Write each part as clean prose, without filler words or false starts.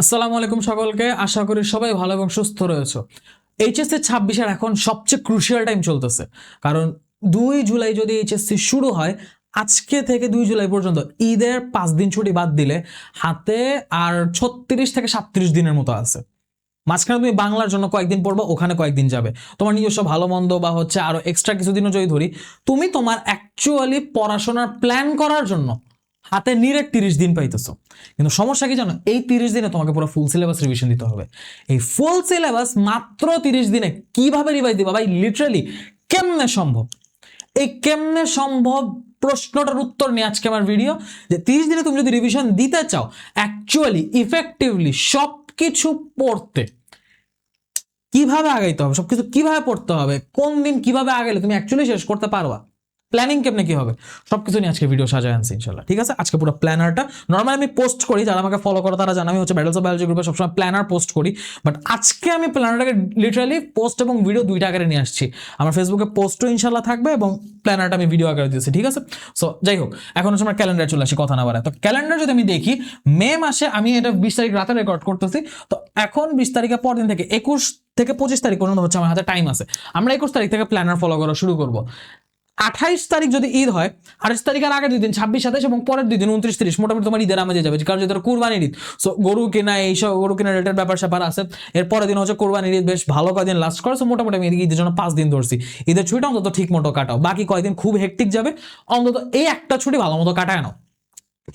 আসসালামু আলাইকুম সকলকে, আশা করি সবাই ভালো এবং সুস্থ রয়েছে। এইচএসসি 26-এর এখন সবচেয়ে ক্রুশিয়াল টাইম চলতেছে, কারণ 2 জুলাই যদি এইচএসসি শুরু হয়, আজকে থেকে 2 জুলাই পর্যন্ত ঈদের 5 দিন ছুটি বাদ দিলে হাতে আর 36 থেকে 37 দিনের মতো আছে। মাঝখানে তুমি বাংলার জন্য কয়েকদিন পড়বা, ওখানে কয়েকদিন যাবে, তোমার নিজস্ব ভালো মন্দ বা হচ্ছে আরো এক্সট্রা কিছুদিনও যদি ধরি, তুমি তোমার অ্যাকচুয়ালি পড়াশোনার প্ল্যান করার জন্য হাতে নিরেট 30 দিন পাইতেছো। কিন্তু সমস্যা কি জানো, এই 30 দিনে তোমাকে পুরো ফুল সিলেবাস রিভিশন দিতে হবে। এই ফুল সিলেবাস মাত্র 30 দিনে কিভাবে রিভাইজ দিবা ভাই? লিটারালি কেমনে সম্ভব? এই কেমনে সম্ভব প্রশ্নটার উত্তর নিয়ে আজকে আমার ভিডিও। যে 30 দিনে তুমি যদি রিভিশন দিতে চাও, অ্যাকচুয়ালি ইফেক্টিভলি সবকিছু পড়তে কিভাবে আগাইতে হবে, সবকিছু কিভাবে পড়তে হবে, কোন দিন কিভাবে আগাইলে তুমি অ্যাকচুয়ালি শেষ করতে পারবা, প্ল্যানিং কেমনে কি হবে, সবকিছু নিয়ে আজকে ভিডিও সাজায় আনছি ইনশাল্লাহ। ঠিক আছে, আজকে পুরো প্ল্যানারটা নর্মালি আমি পোস্ট করি, যারা আমাকে ফলো করো তারা জানো আমি হচ্ছে ব্যাটলস অফ বায়োলজি গ্রুপে সবসময় প্ল্যানার পোস্ট করি। বাট আজকে আমি প্ল্যানারটাকে লিটারালি পোস্ট এবং ভিডিও দুইটা আকারে নিয়ে আসছি। আমার ফেসবুকে পোস্টও ইনশাল্লাহ থাকবে এবং প্ল্যানারটা আমি ভিডিও আকারে দিয়েছি। ঠিক আছে, সো যাই হোক, এখন হচ্ছে আমার ক্যালেন্ডার চলে আসি, কথা না বাড়ায়। তো ক্যালেন্ডার যদি আমি দেখি, মে মাসে আমি এটা 20 তারিখ রাতে রেকর্ড করতেছি, তো এখন 20 তারিখের পর দিন থেকে 21 থেকে 25 তারিখ পর্যন্ত হচ্ছে আমার হাতে টাইম আছে। আমরা 21 তারিখ থেকে প্ল্যানার ফলো করা শুরু করব। 28 তারিখ যদি ঈদ হয়, 28 তারিখের আগের 2 দিন 26, 27 এবং পরের 2 দিন 29, 30 মোটামুটি তোমার ঈদের আমাজে যাবে, কারণ যেহেতু কুরবানির ঈদ, সো গরু কেনা এইসব গরু কেনার রেটের ব্যাপার স্যাপার আছে। এর পরের দিন হচ্ছে কুরবানির ঈদ, বেশ ভালো কয়েকদিন লাস্ট করে, সো মোটামুটি আমি ঈদের জন্য 5 দিন ধরছি। ঈদের ছুটিটা অন্তত ঠিক মতো কাটাও, বাকি কয়েকদিন খুব হেক্টিক যাবে, অন্তত এই একটা ছুটি ভালো মতো কাটায় নাও।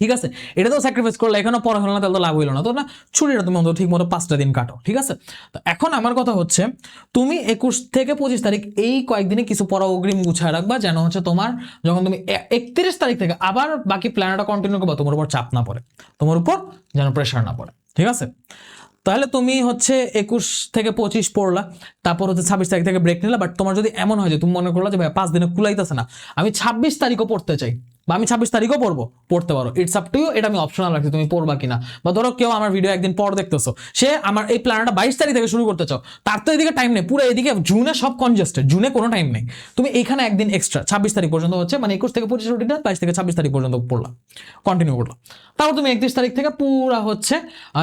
ঠিক আছে, এটা তো স্যাক্রিফাইস করলে এখানে পড়াশোনা না, তাহলে তো লাভ হইলো না, তো না ছুটিটা তুমি অন্তত ঠিক মতো 5টা দিন কাটো। ঠিক আছে, তো এখন আমার কথা হচ্ছে, তুমি 21 থেকে 25 তারিখ এই কয়েকদিনে কিছু পড়া অগ্রিম গুছায় রাখবা, যেন হচ্ছে তোমার যখন তুমি 31 তারিখ থেকে আবার বাকি প্ল্যানটা কন্টিনিউ করবা, তোমার উপর চাপ না পড়ে, তোমার উপর যেন প্রেশার না পড়ে। ঠিক আছে, তাহলে তুমি হচ্ছে 21 থেকে 25 পড়লা, তারপর হচ্ছে 26 তারিখ থেকে ব্রেক নিলা। বাট তোমার যদি এমন হয় যে তুমি মনে করলা যে ভাই 5 দিনে কুলাইতেছে না, আমি 26 তারিখও পড়তে চাই বা আমি 26 তারিখও পড়তে পারো, ইটস আপ টু ইউ। এটা আমি অপশনাল রাখছি, তুমি পড়বা কিনা। বা ধরো কেউ আমার ভিডিও একদিন পর দেখতেছো, সে আমার এই প্ল্যানটা 22 তারিখ থেকে শুরু করতে চাও, তার তো এদিকে টাইম নেই, পুরো এদিকে জুনে সব কনজেস্টেড, জুনে কোনো টাইম নেই। তুমি এখানে একদিন এক্সট্রা 26 তারিখ পর্যন্ত হচ্ছে, মানে 21 থেকে 25 রুটিনটা 22 থেকে 26 তারিখ পর্যন্ত পড়লাম, কন্টিনিউ করলাম। তারপর তুমি 31 তারিখ থেকে পুরা হচ্ছে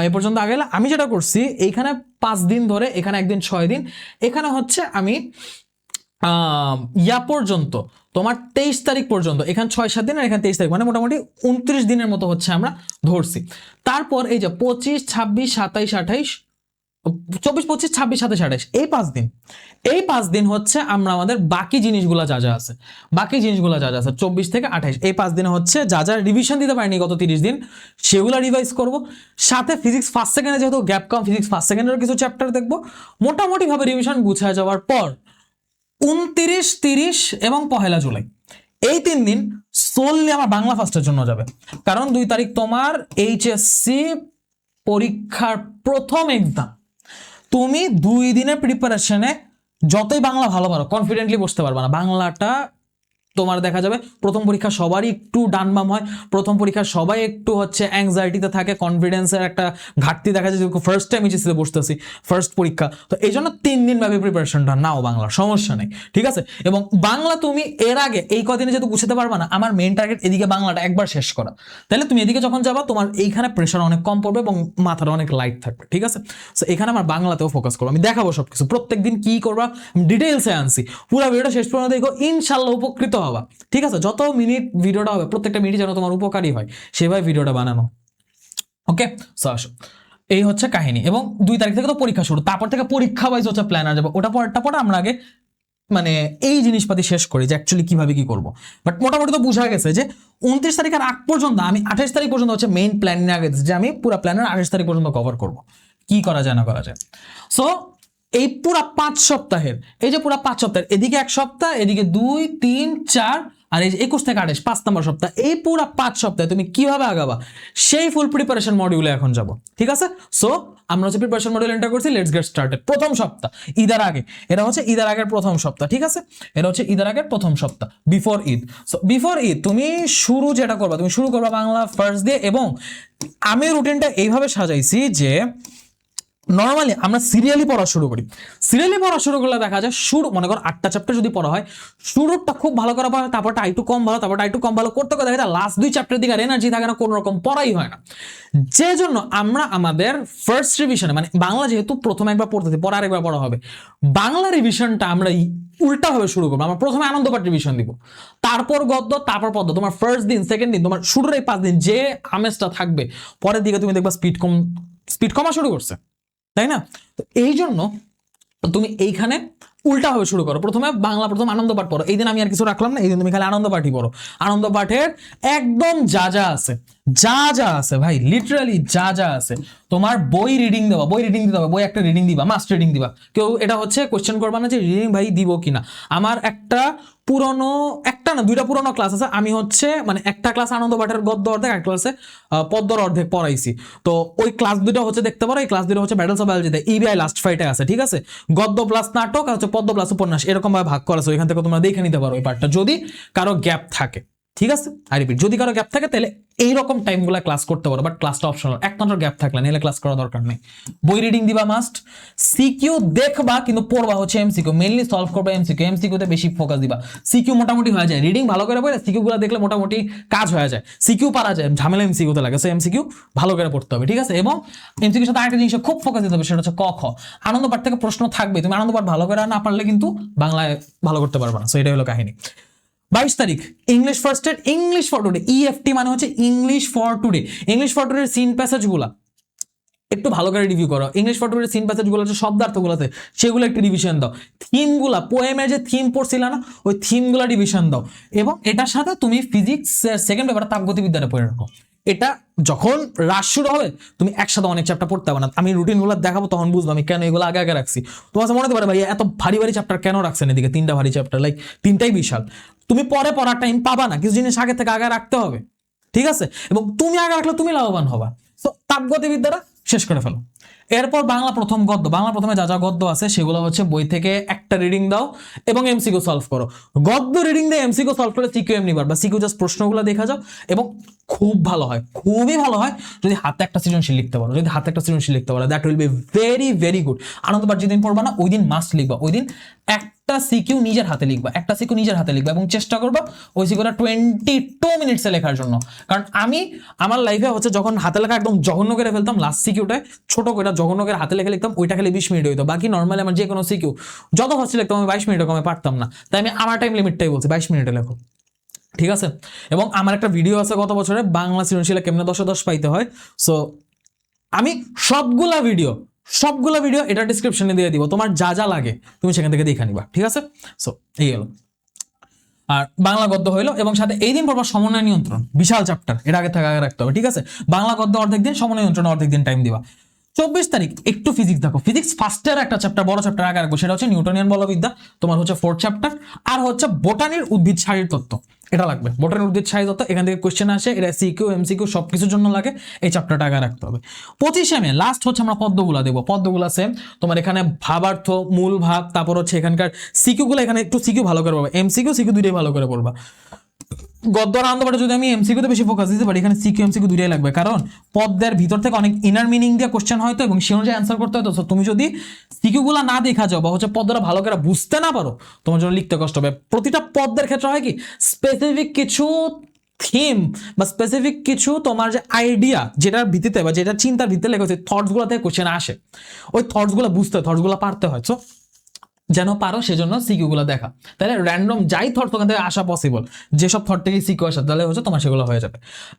এ পর্যন্ত আগে গেলে। আমি যেটা করছি, এইখানে 5 দিন ধরে, এখানে একদিন 6 দিন, এখানে হচ্ছে আমি ইয়া পর্যন্ত তোমার 23 তারিখ পর্যন্ত, এখানে 6-7 দিন আর এখানে 23 তারিখ, মানে মোটামুটি 29 দিনের মতো হচ্ছে আমরা ধরছি। তারপর এই যে 25, 26, 27, 28, 24, 25, 26, 27, 28, এই 5 দিন হচ্ছে আমরা আমাদের বাকি জিনিসগুলো যা যা আছে, 24 থেকে 28, এই 5 দিনে হচ্ছে যা যা রিভিশন দিতে পারিনি গত 30 দিন, সেগুলো রিভাইজ করব। সাথে ফিজিক্স ফার্স্ট সেকেন্ডে যেহেতু গ্যাপ কম, ফিজিক্স ফার্স্ট সেকেন্ডের কিছু চ্যাপ্টার দেখবো। মোটামুটি ভাবে রিভিশন গুছায় যাওয়ার পর 29, 30 এবং 1 জুলাই এই 3 দিন সোললি আমার বাংলা ফার্স্টের জন্য যাবে, কারণ 2 তারিখ তোমার এইচএসসি পরীক্ষার প্রথম এক্সাম। তুমি 2 দিনের প্রিপারেশনে যতই বাংলা ভালো পারো, কনফিডেন্টলি বসতে পারবে না। বাংলাটা তোমার দেখা যাবে প্রথম পরীক্ষা সবারই একটু ডানবাম হয়, প্রথম পরীক্ষা সবাই একটু হচ্ছে অ্যাংজাইটিতে থাকে, কনফিডেন্সের একটা ঘাটতি দেখা যায়, যেহেতু ফার্স্ট টাইম এইচএসসিতে বসতেছি, ফার্স্ট পরীক্ষা, তো এই জন্য 3 দিন ব্যাপী প্রিপারেশনটা নাও, বাংলার সমস্যা নেই। ঠিক আছে, এবং বাংলা তুমি এর আগে এই কদিনে যেহেতু গুছাতে পারবা না, আমার মেইন টার্গেট এদিকে বাংলাটা একবার শেষ করা। তাহলে তুমি এদিকে যখন যাবা, তোমার এইখানে প্রেশার অনেক কম পড়বে এবং মাথাটা অনেক লাইট থাকবে। ঠিক আছে, সো এখানে আমার বাংলাতেও ফোকাস করবো, আমি দেখাবো সবকিছু, প্রত্যেকদিন কি করবা ডিটেইলসে আনছি। পুরো ভিডিওটা শেষ পর্যন্ত দেখো, ইনশাল্লাহ উপকৃত হবা। ঠিক আছে, যত মিনিট ভিডিওটা হবে, প্রত্যেকটা মিনিট যেন তোমার উপকারী হয়, সেভাবে ভিডিওটা বানানো। ওকে, সো আসো, এই হচ্ছে কাহিনী। এবং 2 তারিখ থেকে তো পরীক্ষা শুরু, তারপর থেকে পরীক্ষা ওয়াইজ হচ্ছে প্ল্যানার যাবে, ওটা পরেরটা পরে আমরা আগে মানে এই জিনিসপাতি শেষ করি যে অ্যাকচুয়ালি কিভাবে কি করবো। বাট মোটামুটি তো বোঝা গেছে যে 29 তারিখের আগ পর্যন্ত, আমি 28 তারিখ পর্যন্ত হচ্ছে মেইন প্ল্যান নিয়ে আগে যে আমি পুরো প্ল্যানার 28 তারিখ পর্যন্ত কভার করবো, কি করা যায় না করা যায়। সো এই পুরা 5 সপ্তাহের, এই যে পুরা 5 সপ্তাহের, এদিকে 1 সপ্তাহ, এদিকে 2, 3, 4, আর এই যে 21 থেকে 28, 5 নম্বর সপ্তাহ, এই পুরা 5 সপ্তাহে তুমি কিভাবে আগাবা, সেই ফুল প্রিপারেশন মডিউলে এখন যাব। ঠিক আছে, সো আমরা হচ্ছে প্রিপারেশন মডিউল এন্টার করছি, লেটস গেট স্টার্টেড। প্রথম সপ্তাহ ঈদের আগে, এটা হচ্ছে ঈদের আগের প্রথম সপ্তাহ। ঠিক আছে, এটা হচ্ছে ঈদের আগের প্রথম সপ্তাহ, before Eid. So before Eid তুমি শুরু যেটা করবা, তুমি শুরু করবা বাংলা ফার্স্ট দিয়ে। এবং আমি রুটিনটা এইভাবে সাজাইছি যে নর্মালি আমরা সিরিয়ালি পড়া শুরু করি, সিরিয়ালি পড়া শুরু করলে দেখা যায় শুরু, মনে করো 8টা চ্যাপ্টার যদি পড়া হয়, শুরুটা খুব ভালো করা হয়, তারপরটা একটু কম ভালো, তারপরটা একটু কম ভালো করতে করতে দেখা যায় লাস্ট 2 চ্যাপ্টারের দিকে আর এনার্জি থাকে না, কোনো রকম পড়াই হয় না। যে জন্য আমরা আমাদের ফার্স্ট রিভিশনে, মানে বাংলা যেহেতু প্রথমে একবার পড়তেছি, পরে আরেকবার পড়া হবে, বাংলা রিভিশনটা আমরা উল্টাভাবে শুরু করবো। আমরা প্রথমে আনন্দ পাঠ রিভিশন দিব, তারপর গদ্য, তারপর পদ্য। তোমার ফার্স্ট দিন, সেকেন্ড দিন, তোমার শুরুর এই 5 দিন যে আমেজটা থাকবে, পরের দিকে তুমি দেখবা স্পিড কমা শুরু করছে, তাই না? তো এই জন্য তুমি এইখানে উল্টা ভাবে শুরু করো, প্রথমে বাংলা প্রথম আনন্দ পাঠ পড়ো। এই দিন আমি আর কিছু রাখলাম না, এই দিন তুমি খালি আনন্দ পাঠই পড়ো। আনন্দ পাঠের একদম যা যা আছে, যা যা আছে ভাই, লিটারালি যা যা আছে, তোমার বই রিডিং দেওয়া, বই রিডিং দিতে হবে, বই একটা রিডিং দিবা, মাস্ট রিডিং দিবা। কেউ এটা হচ্ছে কোশ্চেন করবা না যে রিডিং ভাই দিব কিনা। আমার একটা পুরনো, একটা না 2টা পুরনো ক্লাস আছে, আমি হচ্ছে মানে একটা ক্লাস আনন্দ পাঠের গদ্য অর্ধেক, এক ক্লাসে পদ্মর অর্ধেক পড়াইছি। তো ওই ক্লাস 2টা হচ্ছে দেখতে পারো, এই ক্লাস 2টা হচ্ছে ব্যাটলস অফ বায়োলজিতে ইবিআই লাস্ট ফাইটে আছে, ঠিক আছে? গদ্য প্লাস নাটক আর হচ্ছে পদ্য প্লাস উপন্যাস, এরকম ভাবে ভাগ করা আছে, ওইখান থেকে তোমরা দেখে নিতে পারো ওই পার্টটা, যদি কারো গ্যাপ থাকে, ঠিক আছে? আই রিপিট, যদি কারো গ্যাপ থাকে তাহলে এইরকম টাইমগুলো ক্লাস করতে পারো, বাট ক্লাসটা অপশনাল, একমাত্র গ্যাপ থাকলে নাহলে ক্লাস করা দরকার নেই। বই রিডিং দিবা মাস্ট, সিকিউ দেখবা কিন্তু পড়বা হচ্ছে এমসিকিউ, মেইনলি সলভ করবা এমসিকিউ, এমসিকিউতে বেশি ফোকাস দিবা। সিকিউ মোটামুটি হয়ে যায়, রিডিং ভালো করে পড়ে সিকিউ গুলো দেখলে মোটামুটি কাজ হয়ে যায়। সিকিউ পারা যায়, ঝামেলা এমসিকিউতে লাগে, সো এমসিকিউ ভালো করে পড়তে হবে, ঠিক আছে? এবং এমসিকিউর সাথে আরেকটা জিনিসে খুব ফোকাস দিতে হবে, সেটা হচ্ছে ক খ। আনন্দ পাঠ থেকে প্রশ্ন থাকবে, তুমি আনন্দ পাঠ ভালো করে না পারলে কিন্তু বাংলায় ভালো করতে পারবে না, সো এটাই হলো কাহিনী। 22 তারিখ ইংলিশ ফার্স্টের ইংলিশ ফর টুডে, ইএফটি মানে হচ্ছে English for today. English for টুডের সিন প্যাসেজগুলা একটু ভালো করে রিভিউ করো। ইংলিশ ফর টুডের সিন প্যাসেজগুলো আছে, শব্দার্থগুলোতে, সেগুলো একটু রিভিশন দাও। থিমগুলা, পোয়েমের যে থিম পড়ছিলা না, ওই থিমগুলো রিভিশন দাও। এবং এটার সাথে তুমি ফিজিক্স সেকেন্ড পেপার তাপগতিবিদ্যাটা পড়ে রাখো। এটা যখন রাশ শুরু হবে তুমি একসাথে অনেক চ্যাপ্টার পড়তে হবে না, আমি রুটিনগুলো দেখাবো তখন বুঝবো আমি কেন এগুলো আগে আগে রাখছি। তোমার মনে হতে পারে ভাই এত ভারী ভারী চ্যাপ্টার কেন রাখছেন এদিকে, 3টা ভারী চ্যাপ্টার, লাইক 3টাই বিশাল। তুমি পরে পড়ার টাইম পাবা না, কিছু জিনিস আগে থেকে আগে রাখতে হবে, ঠিক আছে? এবং তুমি আগে রাখলে তুমি লাভবান হবা। তো তাপগতিবিদ্যাটা শেষ করে ফেলো। এরপর বাংলা প্রথম গদ্য, বাংলা প্রথমে যা যা গদ্য আছে সেগুলো হচ্ছে বই থেকে একটা রিডিং দাও এবং এমসিকিউ সলভ করো। গদ্য রিডিং দিয়ে এমসিকিউ সলভ করে সিকিউ এমনি পারবা, সিকিউ জাস্ট প্রশ্নগুলো দেখা যাও। এবং খুব ভালো হয়, খুবই ভালো হয় যদি হাতে একটা সৃজনশীল লিখতে পারো, যদি হাতে একটা সৃজনশীল লিখতে পারো, that will be very very good. আনন্দবার যেদিন পড়বা না ওই দিন মাস্ট লিখবা, ওই দিন একটা সিকিউ নিজের হাতে লিখবা, একটা সিকিউ নিজের হাতে লিখবা এবং চেষ্টা করবা ওই সিকিউটা 22 মিনিটসে লেখার জন্য। কারণ আমি আমার লাইফে হচ্ছে যখন হাতে লেখা একদম জঘন্য করে ফেলতাম, লাস্ট সিকিউটায় ছোট করে জঘন্য করে হাতে লেখা লিখতাম, ওইটা খালি 20 মিনিট হইতো। বাকি নর্মালি আমার যে কোনো সিকিউ যত হচ্ছে লিখতাম আমি 22 মিনিটে কমে পারতাম না, তাই আমি আমার টাইম লিমিটটাই বলছি 22 মিনিটে লেখো, ঠিক আছে? এবং আমার একটা ভিডিও আছে গত বছরে বাংলা সৃজনশীলে কেমনে 10-10 পাইতে হয়, সো আমি সবগুলা ভিডিও এটা ডিসক্রিপশনে দিয়ে দিব, তোমার যা যা লাগে তুমি সেখান থেকে দেখে নিবা, ঠিক আছে? সো এই হলো। আর বাংলা গদ্য হইলো, এবং সাথে এই দিন পড়বা সমন্বয় নিয়ন্ত্রণ, বিশাল চ্যাপ্টার, এটা আগে থেকে আগে রাখতে হবে, ঠিক আছে? বাংলা গদ্য অর্ধেক দিন, সমন্বয় নিয়ন্ত্রণ অর্ধেক দিন টাইম দিবা। 24 তারিখ একটু ফিজিক্স দেখো, ফিজিক্স ফার্স্টের একটা চ্যাপ্টার, বড় চ্যাপ্টার আগে রাখবো, সেটা হচ্ছে নিউটনিয়ান বলবিদ্যা, তোমার হচ্ছে 4th চ্যাপ্টার। আর হচ্ছে বোটানির উদ্ভিদ সারির তত্ত্ব, এটা লাগবে। বোটানির উদ্ভিদ সারির তত্ত্ব এখান থেকে কোশ্চেন আসে, এটা সিকিউ এমসিকিউ সবকিছুর জন্য লাগে, এই চ্যাপ্টারটা আগে রাখতে হবে। 25 মে লাস্ট হচ্ছে আমরা পদ্মগুলা দেবো, পদ্মগুলা সেম তোমার এখানে ভাবার্থ, মূল ভাব, তারপর হচ্ছে এখানকার সিকিউগুলো, এখানে একটু সিকিউ ভালো করে পড়বা, এমসিকিউ সিকিউ দুইটাই ভালো করে পড়বা। গদ্য আর আনন্দ পাঠে যদি আমি এমসিকিউতে বেশি ফোকাস দিতে পারি, এখানে সিকিউ এমসিকিউ দুইটাই লাগবে, কারণ পদ্মের ভিতর থেকে অনেক ইনার মিনিং দিয়ে কোশ্চেন হয়তো এবং সে অনুযায়ী অ্যান্সার করতে হয়তো। তুমি যদি সিকিউগুলো না দেখা যাও বা হচ্ছে পদ্মটা ভালো করে বুঝতে না পারো, তোমার জন্য লিখতে কষ্ট হবে। প্রতিটা পদ্মের ক্ষেত্রে হয় কি, স্পেসিফিক কিছু থিম বা স্পেসিফিক কিছু তোমার যে আইডিয়া, যেটার ভিত্তিতে বা যেটা চিন্তার ভিত্তিতে লেখা হচ্ছে, থটসগুলো থেকে কোশ্চেন আসে, ওই থটসগুলো বুঝতে হয়, থটসগুলো পারতে হয়। সো যেন পারো সেজন্য সিকিউগুলো দেখা, তাহলে র্যান্ডম যাই থট ওখান থেকে আসা পসিবল, যেসব থট থেকে সিকিউ আসে তাহলে হচ্ছে তোমার সেগুলো হয়ে যাবে।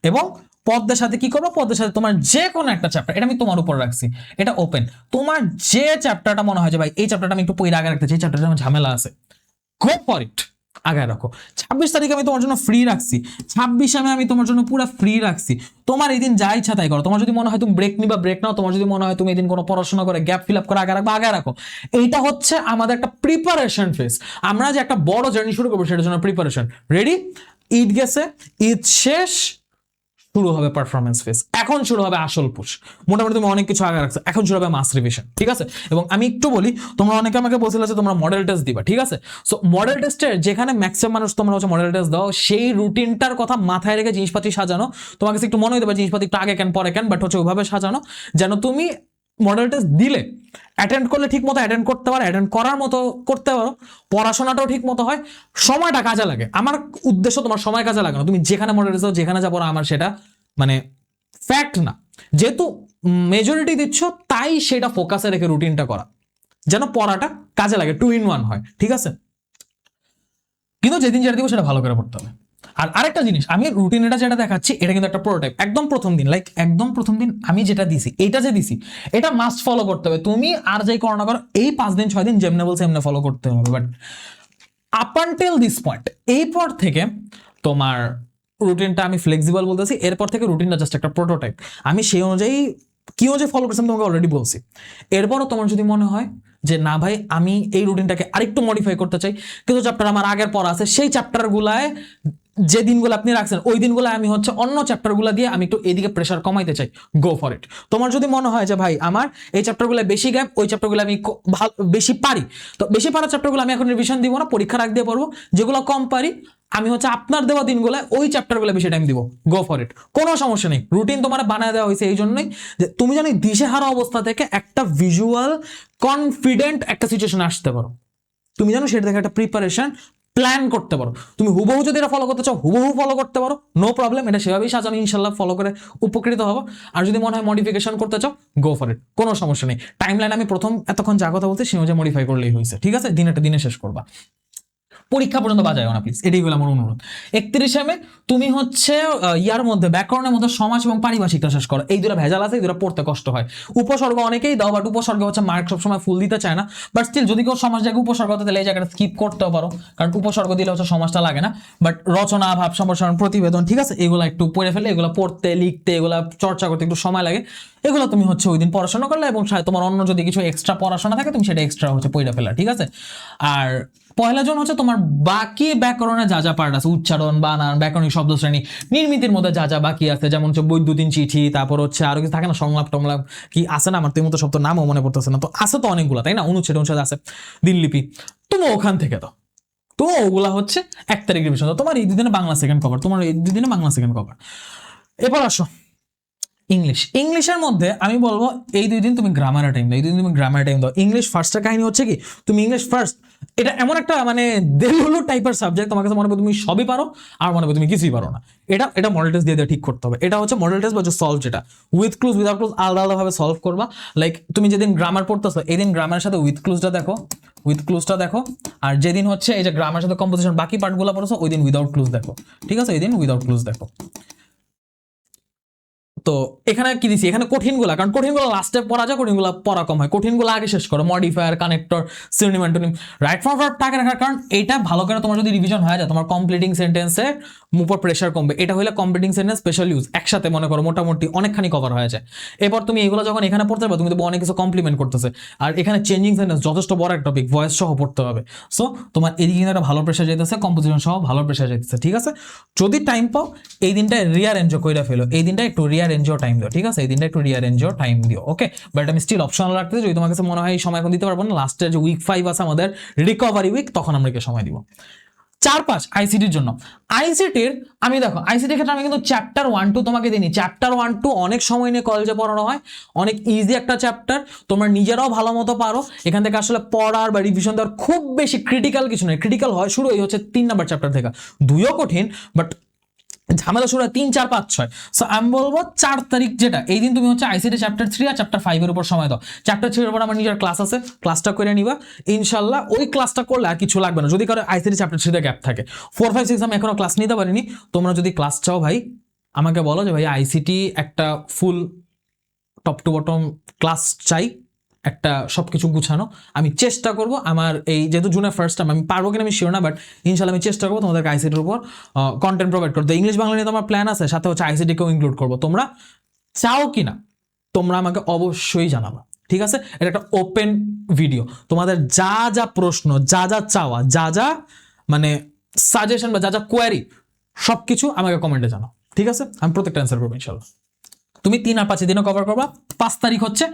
এবং পদ্মের সাথে কি করবো, পদ্মের সাথে তোমার যে কোনো একটা চ্যাপ্টার, এটা আমি তোমার উপর রাখছি, এটা ওপেন, তোমার যে চ্যাপ্টারটা মনে হয় যে ভাই এই চ্যাপ্টারটা আমি একটু পড়ে আগে রাখতে চাই, এই চ্যাপ্টারটা আমার ঝামেলা আছে, গো ফর ইট, আগে রাখো। 26 তারিখে আমি তোমার জন্য ফ্রি রাখছি, 26 আমি তোমার জন্য পুরো ফ্রি রাখছি, তোমার এই দিন যা ইচ্ছা তাই করো। তোমার যদি মনে হয় তুমি ব্রেক নিবা ব্রেক নাও, তোমার যদি মনে হয় তুমি এই দিন কোনো পড়াশোনা করে গ্যাপ ফিল আপ করে আগে রাখবো আগে রাখো। এইটা হচ্ছে আমাদের একটা প্রিপারেশন ফেজ, আমরা যে একটা বড় জার্নি শুরু করবো সেটার জন্য প্রিপারেশন। রেডি? ঈদ গেছে, ঈদ শেষ, শুরু হবে পারফরমেন্স ফেজ, এখন শুরু হবে আসল পুশ। মোটামুটি তুমি অনেক কিছু আগে রাখছো, এখন শুরু হবে মাস রিভিশন, ঠিক আছে? এবং আমি একটু বলি, তোমরা অনেকে আমাকে বলছিলে যে তোমরা মডেল টেস্ট দিবা, ঠিক আছে? সো মডেল টেস্টের যেখানে ম্যাক্সিমাম মানুষ তোমরা হচ্ছে মডেল টেস্ট দাও, সেই রুটিনটার কথা মাথায় রেখে জিনিসপাতি সাজানো, তোমার কাছে একটু মনে হতে পারে জিনিসপাতি একটু আগে কেন পরে কেন, বাট হচ্ছে ওইভাবে সাজানো যেন তুমি মডেল টেস্ট দিলে অ্যাটেন্ড করলে ঠিক মতো অ্যাটেন্ড করতে পারো, অ্যাটেন্ড করার মতো করতে পারো, পড়াশোনাটাও ঠিক মতো হয়, সময়টা কাজে লাগে। আমার উদ্দেশ্য তোমার সময় কাজে লাগে না, তুমি যেখানে মডেল টেস্ট দাও যেখানে যা পড়ো আমার সেটা মানে ফ্যাক্ট না, যেহেতু মেজরিটি দিচ্ছ তাই সেটা ফোকাসে রেখে রুটিনটা করা যেন পড়াটা কাজে লাগে, 2 in 1 হয়, ঠিক আছে? কিন্তু যেদিন যেটা দিব সেটা ভালো করে পড়তে হবে। আর আরেকটা জিনিস, আমি রুটিনটা যেটা দেখাচ্ছি এটা কিন্তু একটা প্রোটোটাইপ, একদম প্রথম দিন, লাইক একদম প্রথম দিন আমি যেটা দিছি, এইটা যে দিছি এটা মাস্ট ফলো করতে হবে। তুমি আর যাই করো না করো এই 5 দিন 6 দিন যেমনে বলছে এমনি ফলো করতে হবে, but up until this point, এই পর থেকে তোমার রুটিনটা আমি ফ্লেক্সিবল বলতেছি, এরপর থেকে রুটিনটা জাস্ট একটা প্রোটোটাইপ, আমি সেই অনুযায়ী কি অনুযায়ী ফলো করছি তোমাকে অলরেডি বলছি। এরপরও তোমার যদি মনে হয় যে না ভাই আমি এই রুটিনটাকে আরেকটু মডিফাই করতে চাই, কিছু চ্যাপ্টার আমার আগের পড়া আছে, সেই চ্যাপ্টারগুলায় যে দিনগুলো আপনি রাখছেন ওই দিনগুলো আমি হচ্ছে অন্য চ্যাপ্টারগুলো দিয়ে আমি একটু এদিকে প্রেশার কমাইতে চাই, গো ফর ইট। তোমার যদি মনে হয় যে ভাই আমার এই চ্যাপ্টারগুলো বেশি গ্যাপ, ওই চ্যাপ্টারগুলো আমি বেশি পারি, তো বেশি পারা চ্যাপ্টারগুলো আমি এখন রিভিশন দিব না, পরীক্ষার আগ দিয়ে পড়বো, যেগুলো কম পারি আমি হচ্ছে আপনার দেওয়া দিনগুলো ওই চ্যাপ্টারগুলো বেশি টাইম দিব, গো ফর ইট, কোনো সমস্যা নেই। রুটিন তোমার বানায় দেওয়া হয়েছে এই জন্যই যে তুমি জানি দিশেহারা অবস্থা থেকে একটা ভিজুয়াল কনফিডেন্ট একটা সিচুয়েশন আসতে পারো, তুমি জানো সেটা থেকে একটা প্রিপারেশন প্ল্যান করতে পারো। তুমি হুবহু যদি এটা ফলো করতে চাও হুবহু ফলো করতে পারো, নো প্রবলেম, এটা সেভাবেই সাজানো, ইনশাল্লাহ ফলো করে উপকৃত হবো। আর যদি মনে হয় মডিফিকেশন করতে চাও গো ফর ইট, কোনো সমস্যা নেই। টাইম লাইন আমি প্রথম এতক্ষণ যা কথা বলতে সে অনুযায়ী মডিফাই করলেই হয়েছে, ঠিক আছে? দিনেরটা দিনে শেষ করবা, পরীক্ষা পর্যন্ত বাজায় না প্লিজ, এটাই হলো আমার অনুরোধ। 31 মে তুমি হচ্ছে ইয়ার মধ্যে ব্যাকরণের মধ্যে সমাজ এবং পারিভাষিকটা শেষ করো, এই দুটো ভেজাল আছে, এই দুটো পড়তে কষ্ট হয়। উপসর্গ অনেকেই দাও, বাট উপসর্গ হচ্ছে মার্ক সবসময় ফুল দিতে চায় না, বাট স্টিল যদি কেউ সমাজ জায়গায় উপসর্গ হতে তাহলে এই জায়গাটা স্কিপ করতেও পারো, কারণ উপসর্গ দিলে হচ্ছে সমাজটা লাগে না। বাট রচনা, ভাব সম্প্রসারণ, প্রতিবেদন, ঠিক আছে, এগুলো একটু পড়ে ফেলে, এগুলো পড়তে লিখতে এগুলো চর্চা করতে একটু সময় লাগে, এগুলো তুমি হচ্ছে ওই দিন পড়াশোনা করলে, এবং তোমার অন্য যদি কিছু এক্সট্রা পড়াশোনা থাকে তুমি সেটা এক্সট্রা হচ্ছে পড়ে ফেলা, ঠিক আছে? আর 1 জন হচ্ছে তোমার বাকি ব্যাকরণে যা যা পার্ট আছে, উচ্চারণ, বানান, ব্যাকরণিক শব্দ শ্রেণী, নির্মিতির মধ্যে যা যা বাকি আছে, যেমন হচ্ছে বৈদ্যুতিন চিঠি, তারপর হচ্ছে আরো কিছু থাকে না, সংলাপ টংলাপ কি আছে না, আমার তো এই মতো শব্দ নামও মনে পড়তেছে না, তো আছে তো অনেকগুলো, তাই না? অনুচ্ছেদ অনুচ্ছেদ আছে, দিনলিপি, তুমি ওখান থেকে দাও, তো ওগুলা হচ্ছে 1 তারিখ রিভিশন দাও। তোমার এই 2 দিনে বাংলা সেকেন্ড কভার, তোমার এই 2 দিনে বাংলা সেকেন্ড কভার। এবার আসো ইংলিশের মধ্যে আমি বলবো এই 2 দিন তুমি গ্রামারে টাইম দাও, এই 2 দিন তুমি গ্রামারে টাইম দাও। ইংলিশ ফার্স্টের কাহিনী হচ্ছে কি, তুমি ইংলিশ ফার্স্ট, এটা এমন একটা মানে দেলুলু টাইপের সাবজেক্ট, তোমার কাছে মনে হবে তুমি সবই পারো আর মনে হবে তুমি কিছুই পারো না, এটা মডেল টেস্ট দিয়ে ঠিক করতে হবে। এটা হচ্ছে মডেল টেস্ট বা সলভ, যেটা উইথ ক্লুজ উইদাউট ক্লুজ আলাদা আলাদাভাবে সলভ করবা। লাইক তুমি যেদিন গ্রামার পড়তেছো এই দিন গ্রামারের সাথে উইথ ক্লুজটা দেখো, আর যেদিন হচ্ছে এই যে গ্রামারের সাথে কম্পোজিশন বাকি পার্টগুলো পড়ছো ওই দিন উইদাউট ক্লুজ দেখো, ঠিক আছে? এই দিন উইদাউট ক্লুজ দেখো। তো এখানে কি দিছি, এখানে কঠিনগুলা, কারণ কঠিনগুলো লাস্টে পড়া যায়, কঠিনগুলো পড়া কম হয়, কঠিনগুলো আগে শেষ করো, modifier, connector, synonym, antonym, right form verb টাকে রাখার কারণ এটা ভালো করে তোমার যদি রিভিশন হয়ে যায় তোমার কমপ্লিটিং সেন্টেন্সে উপর প্রেশার কমবে। এটা হলে কমপ্লিটিং সেন্টেন্স স্পেশাল ইউজ একসাথে মনে করো মোটামুটি অনেকখানি কভার হয়ে যায়। এরপর তুমি এগুলো যখন এখানে পড়তে পারবে তুমি তো অনেক কিছু কমপ্লিমেন্ট করতেছে, আর এখানে চেঞ্জিং সেন্টেন্স যথেষ্ট বড় একটা টপিক, ভয়েস সহ পড়তে হবে, সো তোমার এদিকে কিন্তু একটা ভালো প্রেশার যেতেছে, কম্পোজিশন সহ ভালো প্রেশার যেতেছে, ঠিক আছে? যদি টাইম পাও এই দিনটা রিয়ারেঞ্জও কইরা ফেলো, এই দিনটা একটু রিয়ারেঞ্জও টাইম দিও, ঠিক আছে? এই দিনটা একটু রিয়ারেঞ্জও টাইম দিও, ওকে? বাট আমি স্টিল অপশনাল রাখতেছি, যদি তোমার কাছে মনে হয় এই সময় এখন দিতে পারবো না, লাস্টের যে উইক 5 আছে আমাদের রিকভারি উইক, তখন আমরা কি সময় দিব। 4-5 আইসিটির জন্য। আইসিটির আমি দেখো আইসিটির ক্ষেত্রে আমি কিন্তু চ্যাপ্টার 1-2 তোমাকে দিইনি, চ্যাপ্টার 1-2 অনেক সময় নিয়ে কলেজে পড়ানো হয়, অনেক ইজি একটা চ্যাপ্টার, তোমরা নিজেরাও ভালো মতো পারো, এখান থেকে আসলে পড়ার বা রিভিশন দেওয়ার খুব বেশি ক্রিটিক্যাল কিছু নেই। ক্রিটিক্যাল হয় শুরু এই হচ্ছে 3 নাম্বার চ্যাপ্টার থেকে, 2ও কঠিন বাট ঝামেলা শুরু হয় 3, 4, 5, 6। সো আমি বলবো 4 তারিখ যেটা এই দিন তুমি হচ্ছে আইসিটি চ্যাপ্টার 3 আর চ্যাপ্টার 5 এর উপর সময় দাও। চ্যাপ্টার 3 এর উপর আমার নিজের ক্লাস আছে, ক্লাসটা করে নিবা ইনশাল্লাহ। ওই ক্লাসটা করলে আর কিছু লাগবে না, যদি কারো আইসিটি চ্যাপ্টার 3 তে গ্যাপ থাকে। 4, 5, 6 আমি এখনো ক্লাস নিতে পারিনি, তোমরা যদি ক্লাস চাও ভাই আমাকে বলো যে ভাই আইসিটি একটা full top to bottom class চাই, একটা সবকিছু গুছানো। আমি চেষ্টা করব, আমার এই যেহেতু জুনের ফার্স্ট টাইম আমি পারবো কিনা আমি শিওর না, বাট ইনশাল্লাহ আমি চেষ্টা করবো তোমাদেরকে আইসিটির উপর কন্টেন্ট প্রোভাইড করতে। ইংলিশ বাংলা নিয়ে তোমার প্ল্যান আছে, সাথে হচ্ছে আইসিটিকেও ইনক্লুড করবো। তোমরা চাও কিনা তোমরা আমাকে অবশ্যই জানাবা, ঠিক আছে? এটা একটা ওপেন ভিডিও, তোমাদের যা যা প্রশ্ন, যা যা চাওয়া, যা যা মানে সাজেশন বা যা যা কোয়ারি সবকিছু আমাকে কমেন্টে জানাও, ঠিক আছে? আমি প্রত্যেকটা অ্যান্সার করবো ইনশাল্লাহ। তুমি 3 আর 5 দিনও কভার করবা, 5 তারিখ হচ্ছে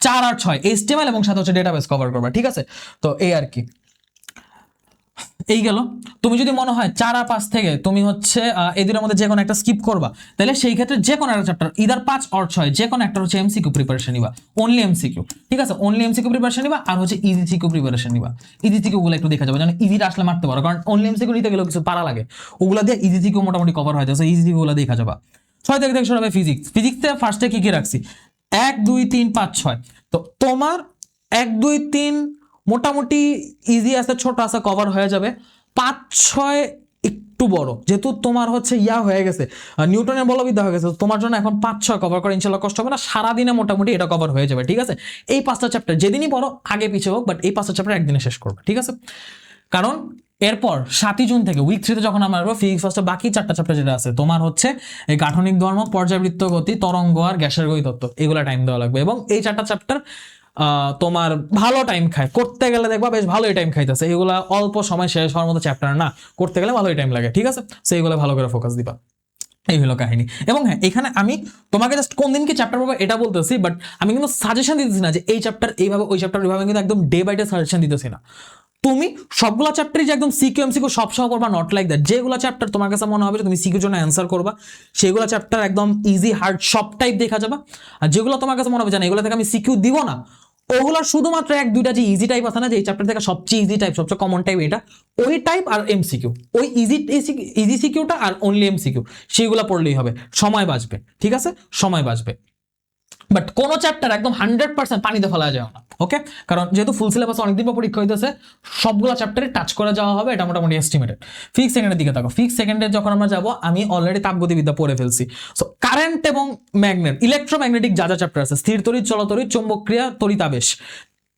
4 আর 6 HTML এবং সাথে হচ্ছে ডেটাবেস কভার করবা, ঠিক আছে? তো এই আর কি। এই গেল। তুমি যদি মনে হয় 4 আর 5 থেকে তুমি হচ্ছে এই দুটোর মধ্যে যে কোনো একটা স্কিপ করবা, তাহলে সেই ক্ষেত্রে যে কোনো একটা চ্যাপ্টার ইদার 5 অর 6 যে কোনো একটা হচ্ছে এমসিকিউ প্রিপারেশন নিবা, অনলি এমসিকিউ, ঠিক আছে, অনলি এমসিকিউ প্রিপারেশন নিবা আর হচ্ছে ইজি সিকিউ প্রিপারেশন নিবা। ইজি সিকিউ গুলো একটু দেখা যাবে, যেন ইজিটা আসলে মারতে পারো, কারণ অনলি এমসিকিউ নিতে গেলেও কিছু পারা লাগে, ওগুলা দিয়ে ইজি সিকিউ মোটামুটি কভার হয়ে যাচ্ছে, ইজি সিকিউ গুলো দেখা যাবে। 6 থেকে শুরু হবে ফিজিক্স। ফিজিক্সে ফার্স্টে কি কি রাখছি, 1 2 3 5 6। তো তোমার 1 2 3 মোটামুটি ইজি আছে, ছোট আছে, কভার হয়ে যাবে। 5 6 একটু বড়, যেহেতু তোমার হচ্ছে হয়ে গেছে, নিউটনের বলবিদ্যা হয়ে গেছে, তোমার জন্য এখন 5 6 কভার করা ইনশাল্লাহ কষ্ট হবে না, সারাদিনে মোটামুটি এটা কভার হয়ে যাবে, ঠিক আছে। এই 5টা চ্যাপ্টার যেদিনই পড়ো আগে পিছিয়ে হোক, বাট এই 5টা চ্যাপ্টার একদিনে শেষ করবে, ঠিক আছে। কারণ এরপর 7 জুন থেকে উইক 3 তে যখন আমরা আসবো ফিজিক্স ফার্স্টে বাকি 4টা চ্যাপ্টার যেটা আছে তোমার হচ্ছে এই গাঠনিক ধর্ম, পর্যাবৃত্ত গতি, তরঙ্গ আর গ্যাসের গতিতত্ত্ব, এগুলা টাইম দেওয়া লাগবে। এবং এই 4টা চ্যাপ্টার তোমার ভালো টাইম খায়, করতে গেলে দেখবা বেশ ভালোই টাইম খাইতেছে, এগুলা অল্প সময় শেষ হওয়ার মতো চ্যাপ্টার না, করতে গেলে ভালোই টাইম লাগে, ঠিক আছে। সেইগুলো ভালো করে ফোকাস দিবা, এই হলো কাহিনী। এবং হ্যাঁ, এখানে আমি তোমাকে জাস্ট কোন দিন কি চ্যাপ্টার পড়বো এটা বলতেছি, বাট আমি কিন্তু সাজেশন দিতেছি না যে এই চ্যাপ্টার এইভাবে ওই চ্যাপ্টার ওইভাবে, কিন্তু একদম ডে বাই ডে সাজেশন দিতেছি না। তুমি সবগুলো চ্যাপ্টারই যে একদম সিকিউ এমসিকিউ সব সময় করবা, নট লাইক দ্যাট। যেগুলো চ্যাপ্টার তোমার কাছে মনে হবে যে তুমি সিকিউর জন্য অ্যান্সার করবা, সেগুলো চ্যাপ্টার একদম ইজি হার্ড সব টাইপ দেখা যাবে। আর যেগুলো তোমার কাছে মনে হবে জানা এগুলো থেকে আমি সিকিউ দিব না, ওগুলোর শুধুমাত্র 1 2টা যে ইজি টাইপ আছে না, যে এই চ্যাপ্টার থেকে সবচেয়ে ইজি টাইপ, সবচেয়ে কমন টাইপ এটা, ওই টাইপ আর এমসিকিউ, ওই ইজি সিকিউটা আর অনলি এমসিকিউ, সেইগুলো পড়লেই হবে, সময় বাঁচবে, ঠিক আছে, সময় বাঁচবে। বাট কোনো চ্যাপ্টার একদম 100% পানিতে ফেলা যায় না, ওকে। কারণ যেহেতু ফুল সিলেবাস অনেকদিন পর পরীক্ষা হইতেছে, সবগুলো চ্যাপ্টারে টাচ করে যাওয়া হবে, এটা মোটামুটি এস্টিমেটেড। ফিক্স সেকেন্ডের দিকে থাকো, ফিক্স সেকেন্ডে যখন আমরা যাবো, আমি অলরেডি তাপগতিবিদ্যা পড়ে ফেলছি। সো কারেন্ট এবং ম্যাগনেট, ইলেকট্রোম্যাগনেটিক যা যা চ্যাপ্টার আছে, স্থির তড়িৎ, চলতড়িৎ, চৌম্বকক্রিয়া, তড়িতাবেশ,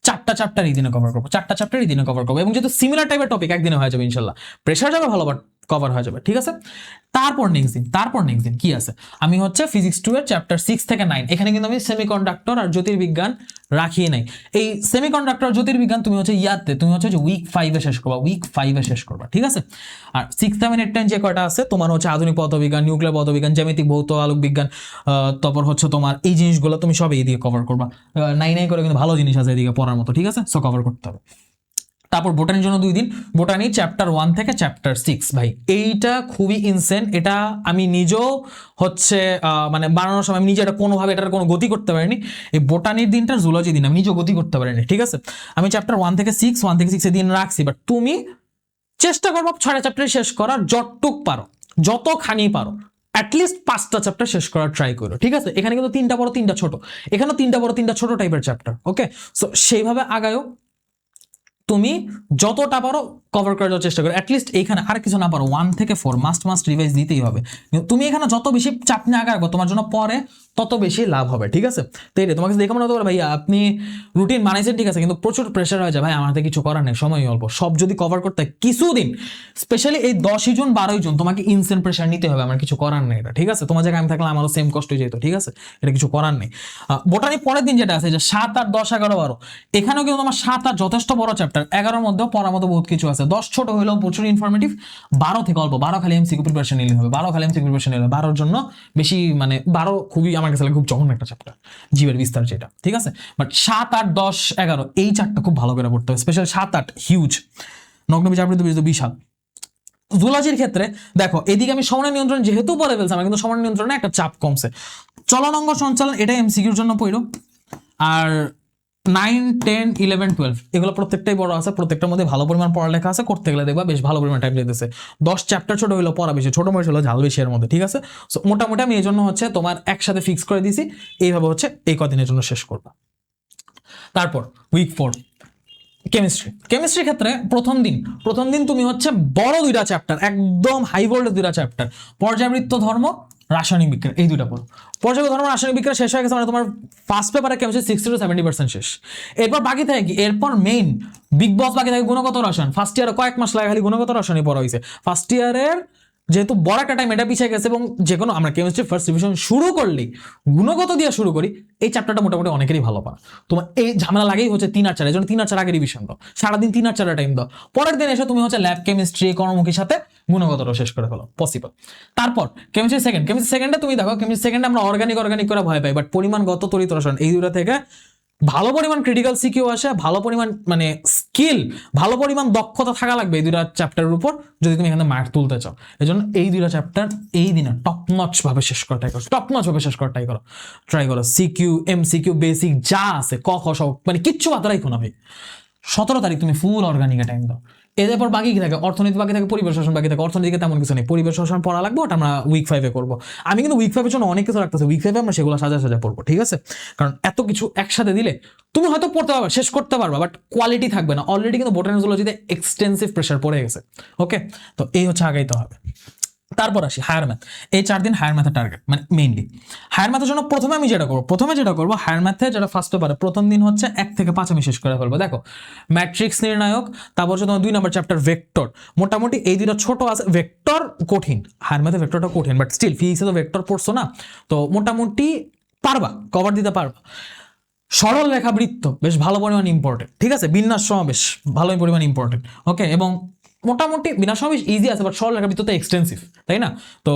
4টা চ্যাপ্টার এই দিনে কভার করবো, 4টা চ্যাপ্টার এই দিনে কভার করবো। এবং যেহেতু সিমিলার টাইপের টপিক একদিনে হয়ে যাবে ইনশাল্লাহ, প্রেশার যাবে ভালো, বাট কভার হয়ে যাবে, ঠিক আছে। তারপর নেক্সট দিন কি আছে, আমি হচ্ছে ফিজিক্স 2 এর চ্যাপ্টার 6 থেকে 9, এখানে কিন্তু আমি সেমিকন্ডাক্টর আর জ্যোতির্বিজ্ঞান রাখিয়ে নাই। এই সেমিকন্ডাক্টর জ্যোতির্বিজ্ঞান তুমি হচ্ছে তুমি হচ্ছে উইক 5 এ শেষ করবা, উইক 5 এ শেষ করবা, ঠিক আছে। আর 6 7 8 10 যে কয়টা আছে তোমার হচ্ছে আধুনিক পদার্থবিজ্ঞান, নিউক্লিয়ার পদার্থবিজ্ঞান, জ্যামিতিক ভৌত আলোক বিজ্ঞান, তারপর হচ্ছে তোমার এই জিনিসগুলো তুমি সব এইদিকে কভার করবা। 9 করে কিন্তু ভালো জিনিস আছে এদিকে পড়ার মতো, ঠিক আছে, সো কভার করতে হবে। তারপর বোটানির জন্য 2 দিন, বোটানি চ্যাপ্টার 1 থেকে চ্যাপ্টার 6, ভাই এইটা খুবই ইনসেন। এটা আমি নিজেও হচ্ছে মানে বানানোর সময় আমি নিজে এটা কোনোভাবে এটার কোনো গতি করতে পারিনি। এই বোটানির দিনটা জুলজি দিন আমি নিজেও গতি করতে পারিনি, ঠিক আছে। আমি চ্যাপ্টার 1 থেকে 6 দিন রাখছি, বাট তুমি চেষ্টা করবো 6টা চ্যাপ্টার শেষ করার, যতটুক পারো, যতখানি পারো, অ্যাটলিস্ট 5টা চ্যাপ্টার শেষ করার ট্রাই করো, ঠিক আছে। এখানে কিন্তু 3টা বড় 3টা ছোট, এখানেও 3টা বড় 3টা ছোট টাইপের চ্যাপ্টার, ওকে। সো সেইভাবে আগায়ও, তুমি যতটা পারো কভার করার চেষ্টা করো। অ্যাটলিস্ট এইখানে আর কিছু না পারো 1 থেকে 4 মাস্ট রিভাইজ দিতেই হবে। তুমি এখানে যত বেশি চাপ নিয়ে আগাবো তোমার জন্য পরে তত বেশি লাভ হবে, ঠিক আছে। তো এই তোমাকে দেখে মনে হতে পারে ভাইয়া আপনি রুটিন বানাইছেন, ঠিক আছে, কিন্তু প্রচুর প্রেশার হয়ে যায়, ভাই আমাদের কিছু করার নেই, সময় অল্প, সব যদি কভার করতে কিছুদিন, স্পেশালি এই 10ই জুন 12ই জুন তোমাকে ইনসেন্ট প্রেশার নিতে হবে, আমার কিছু করার নেই এটা, ঠিক আছে। তোমার জায়গায় আমি থাকলে আমারও সেম কষ্ট হয়ে যেত, ঠিক আছে, এটা কিছু করার নেই। বোটানি পরের দিন যেটা আছে যে 7 8 10 11 12, এখানেও কিন্তু তোমার 7 8 যথেষ্ট বড় চ্যাপ্টার, 11 মধ্যেও পড়ার মতো বহুত কিছু আছে, 10 ছোট হলেও প্রচুর ইনফরমেটিভ, 12 থেকে অল্প, 12 খালি এমসিকিউ প্রিপারেশন নিলে হবে, 12 খালি এমসিকিউ প্রিপারেশন নিলে 12 জন্য বেশি, মানে 12 খুবই আমার কাছে খুব জঘন্য একটা চ্যাপ্টার, জীবের বিস্তার যেটা, ঠিক আছে। বাট 7 8 10 11 এই 4টা খুব ভালো করে পড়তে হবে, স্পেশাল 7 8 হিউজ, নগ্ন বিজাবৃত বিশাল। জুলজির ক্ষেত্রে দেখো এদিকে আমি সময় নিয়ন্ত্রণ যেহেতু বলে ফেলছি, আমার কিন্তু সময় নিয়ন্ত্রণে একটা চাপ কমছে। চলনাঙ্গ সঞ্চালন এটা এমসিকিউর জন্য পড়ো। আর 9 10 11 12 এগুলো প্রত্যেকটাই বড় আছে, প্রত্যেকটার মধ্যে ভালো পরিমাণ পড়ালেখা আছে, করতে গেলে দেখবা বেশ ভালো পরিমাণ টাইম যেতেছে। 10 চ্যাপ্টার ছোট হইলো পড়া বেশি, ছোট মরিচ হলো ঝাল বেশি এর মধ্যে, ঠিক আছে। সো মোটামুটি আমি এই জন্য হচ্ছে তোমার একসাথে ফিক্স করে দিছি, এইভাবে হচ্ছে এই কদিনের জন্য শেষ করবা। তারপর উইক 4 কেমিস্ট্রির ক্ষেত্রে প্রথম দিন তুমি হচ্ছে বড় 2টা চ্যাপ্টার, একদম হাই ভোল্টেজ 2টা চ্যাপ্টার, পর্যাবৃত্ত ধর্ম, রাসায়নিক বিক্রিয়া, এই 2টা পড়ো। পর্যাবৃত্ত ধর্ম, রাসায়নিক বিক্রিয়া শেষ হয়ে গেছে, মানে তোমার ফার্স্ট পেপারে কেমিস্ট্রি 60 to 70% শেষ। এরপর বাকি থাকে কি, এরপর মেইন বিগ বস বাকি থাকে গুণগত রসায়ন। ফার্স্ট ইয়ারে কয়েক মাস লাগে খালি গুণগত রসায়নই পড়া হয়েছে। ফার্স্ট ইয়ারের যেহেতু বড় একটা টাইম এটা পিছিয়ে গেছে, এবং যে কোনো আমরা কেমিস্ট্রি ফার্স্ট রিভিশন শুরু করলেই গুণগত দিয়ে শুরু করি, এই চ্যাপ্টারটা মোটামুটি অনেকেরই ভালো পায়। তোমার এই ঝামেলা লাগেই হচ্ছে 3 আর 4, এই জন্য 3 আর 4 আগে রিভিশন দাও, সারাদিন 3 আর 4 টাইম দাও, পরের দিন এসে তুমি হচ্ছে ল্যাব কেমিস্ট্রি কর্মমুখীর সাথে গুণগতটা শেষ করে ফেলো, পসিবল। তারপর কেমিস্ট্রি সেকেন্ডে তুমি দেখো, কেমিস্ট্রি সেকেন্ডে আমরা অর্গানিক করে ভয় পাই, বাট পরিমাণগত তড়িৎ রসায়ন এই 2টা থেকে ভালো পরিমাণ ক্রিটিক্যাল সিকিউ আসে, ভালো পরিমাণ মানে স্কিল, ভালো পরিমাণ দক্ষতা থাকা লাগবে এই দুইটা চ্যাপ্টারের উপর যদি তুমি এখানে মার্ক তুলতে চাও। এই জন্য এই দুইটা চ্যাপ্টার এই দিনে টপ নচ ভাবে শেষ করা ট্রাই করো, টপ নচ ভাবে শেষ করা ট্রাই করো। সিকিউ, এমসিকিউ, বেসিক যা আছে ক খ সব মানে কিচ্ছু বাদ রাখো না ভাই। 17 তারিখ তুমি ফুল অর্গানিকে টাইম দাও। এদের পর বাকি কি থাকে, অর্থনীতি বাকি থাকে, পরিবেশ শাসন বাকি থাকে। অর্থনীতিকে তেমন কিছু নেই, পরিবেশ শাসন পড়া লাগবে, ওটা আমরা উইক 5 করবো। আমি কিন্তু উইক 5 জন্য অনেক কিছু রাখতেছি, উইক 5 আমরা সেগুলো সাজা সাজা পড়বো, ঠিক আছে? কারণ এত কিছু একসাথে দিলে তুমি হয়তো পড়তে পারবে, শেষ করতে পারবা, বাট কোয়ালিটি থাকবে না। অলরেডি কিন্তু বোটানি জুলজিতে এক্সটেন্সিভ প্রেশার পড়ে গেছে। ওকে, তো এই হচ্ছে আগাইতে হবে। তারপর আসি হায়ার ম্যাথ। এই 4 দিন হায়ার ম্যাথের টার্গেট, মানে মেইনলি হায়ার ম্যাথের জন্য প্রথমে যেটা করবো হায়ার ম্যাথে যেটা ফার্স্ট পেপারে প্রথম দিন হচ্ছে 1 থেকে 5 আমি শেষ করে ফেলবো। দেখো ম্যাট্রিক্স নির্ণায়ক, তারপর হচ্ছে তোমার 2 নম্বর চ্যাপ্টার ভেক্টর। মোটামুটি এই দুটো ছোট আছে। ভেক্টর কঠিন, হায়ার ম্যাথে ভেক্টরটা কঠিন, বাট স্টিল ফিজিক্সে তো ভেক্টর পড়ছো না, তো মোটামুটি পারবা, কভার দিতে পারবা। সরল রেখা বৃত্ত বেশ ভালো পরিমাণ ইম্পর্টেন্ট, ঠিক আছে? বিন্যাস সমাবেশ ভালো পরিমাণ ইম্পর্টেন্ট। ওকে, এবং মোটামুটি বিন্যাস সমাবেশ ইজি আছে, বাট সরল রেখা বৃত্ত তো এক্সটেন্সিভ, তাই না? তো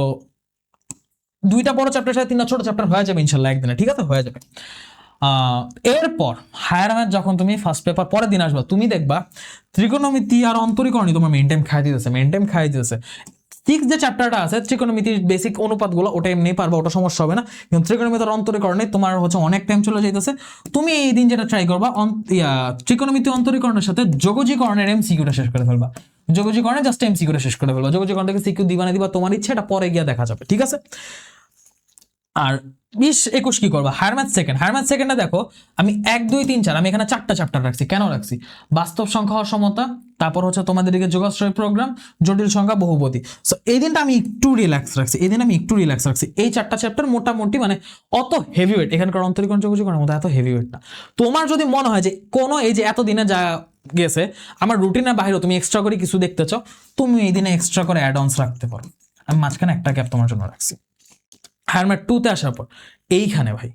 2টা বড় চ্যাপ্টার সাথে 3টা ছোট চ্যাপ্টার হয়ে যাবে ইনশাল্লাহ একদিনে, ঠিক আছে? হয়ে যাবে। এরপর হায়ার ম্যাথ যখন তুমি ফার্স্ট পেপার পরের দিন আসবা, তুমি দেখবা ত্রিকোণমিতি আর অন্তরীকরণই তোমার মেইন টাইম খাই দিতেছে। 6 যে চ্যাপ্টারটা আছে ত্রিকোণমিতির বেসিক অনুপাতগুলো, ওটা এমনি পারবা, ওটা সমস্যা হবে না। কিন্তু ত্রিকোণমিতি আর অন্তরীকরণে তোমার হচ্ছে অনেক টাইম চলে যাইতেছে। তুমি এই দিন যেটা ট্রাই করবা, ত্রিকোণমিতি অন্তরীকরণের সাথে যোগজীকরণের এমসিকিউটা শেষ করে ফেলবা। যোগজীকরণে জাস্ট এমসিকিউটা শেষ করে ফেলবা। যোগজীকরণ থেকে সিকিউ দিবা না দিবা তোমার ইচ্ছে, এটা পরে গিয়ে দেখা যাবে, ঠিক আছে? আর 20-21 কি করবা? হায়ার ম্যাথ সেকেন্ডে দেখো আমি 1 2 3 4 আমি এখানে 4টা চ্যাপ্টার রাখছি। কেন রাখছি? বাস্তব সংখ্যা অসমতা, তারপর হচ্ছে তোমাদের দিকে যোগাশ্রয় প্রোগ্রাম, জটিল সংখ্যা, বহুপদী। সো এই দিনটা আমি একটু রিল্যাক্স রাখছি, এই 4টা চ্যাপ্টার মোটামুটি মানে অত হেভি ওয়েট, এখানকার অন্তরীকরণ যোগজীকরণের মতো এত হেভি ওয়েট না। তোমার যদি মনে হয় যে কোনো এই যে এত দিনে যা গেছে আমার রুটিনের বাইরে তুমি এক্সট্রা করে কিছু দেখতে চাও, তুমি এই দিনে এক্সট্রা করে অ্যাড অনস রাখতে পারো। আমি মাঝখানে একটা গ্যাপ তোমার জন্য রাখছি। হায়ার ম্যাথ 2-তে আসার পর এইখানে ভাই,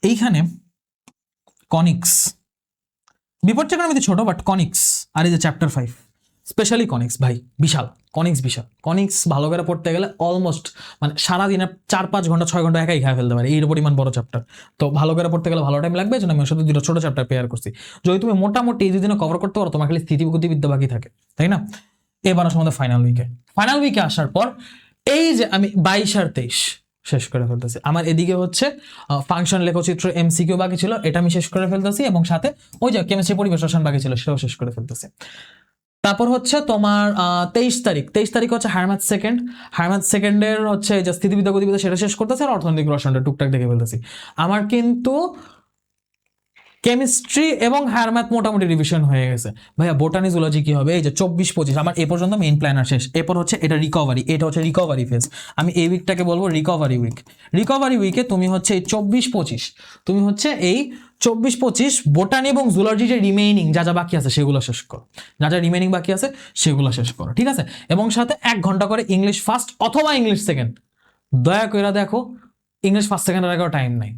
এইখানে কনিক্স, বিপদ ত্রিকোণমিতি ছোট বাট কনিক্স, আর এই যে চ্যাপ্টার 5 স্পেশালি কনিক্স ভাই বিশাল। কনিক্স ভালো করে পড়তে গেলে অলমোস্ট মানে সারাদিনে 4-5 ঘন্টা 6 ঘন্টা একাই খেয়ে ফেলতে পারে, এই পরিমাণ বড় চ্যাপ্টার। তো ভালো করে পড়তে গেলে ভালো টাইম লাগবে, এই জন্য আমি ওর সাথে 2টা ছোট চ্যাপ্টার পেয়ার করছি। যদি তুমি মোটামুটি এই 2 দিনে কভার করতে পারো, তোমার খালি স্থিতিগতিবিদ্যা বাকি থাকে, তাই না? এবার আসলে আমাদের ফাইনাল উইকে আসার পর এই যে আমি 22 আর 23 শেষ করে ফেলতেছি। আমার এদিকে হচ্ছে ফাংশন লেখচিত্র এমসিকিউ বাকি ছিল, এটা আমি শেষ করে ফেলতেছি, এবং সাথে ওই যে কেমিস্ট্রি পরিবেশ রসায়ন বাকি ছিল, সেটাও শেষ করে ফেলতেছি। তারপর হচ্ছে তোমার 23 তারিখ হচ্ছে হায়ার ম্যাথ সেকেন্ডের হচ্ছে যে স্থিতিবিদ্যা গতিবিদ্যা সেটা শেষ করতেছে, আর অর্থনৈতিক রসায়নটা টুকটাক দেখে ফেলতেছি। আমার কিন্তু কেমিস্ট্রি এবং হায়ার ম্যাথ মোটামুটি রিভিশন হয়ে গেছে। ভাইয়া বোটানি জুলজি কি হবে? এই যে 24-25 আমার এ পর্যন্ত মেইন প্ল্যানার শেষ। এরপর হচ্ছে এটা হচ্ছে রিকভারি ফেজ। আমি এই উইকটাকে বলবো রিকভারি উইকে তুমি হচ্ছে এই 24-25 তুমি হচ্ছে এই 24-25 বোটানি এবং জুলজি যে রিমেইনিং যা বাকি আছে সেগুলো শেষ করো, ঠিক আছে? এবং সাথে 1 ঘন্টা করে ইংলিশ ফার্স্ট অথবা ইংলিশ সেকেন্ড। দয়া করে দেখো ইংলিশ ফার্স্ট সেকেন্ডের আগেও টাইম নাই।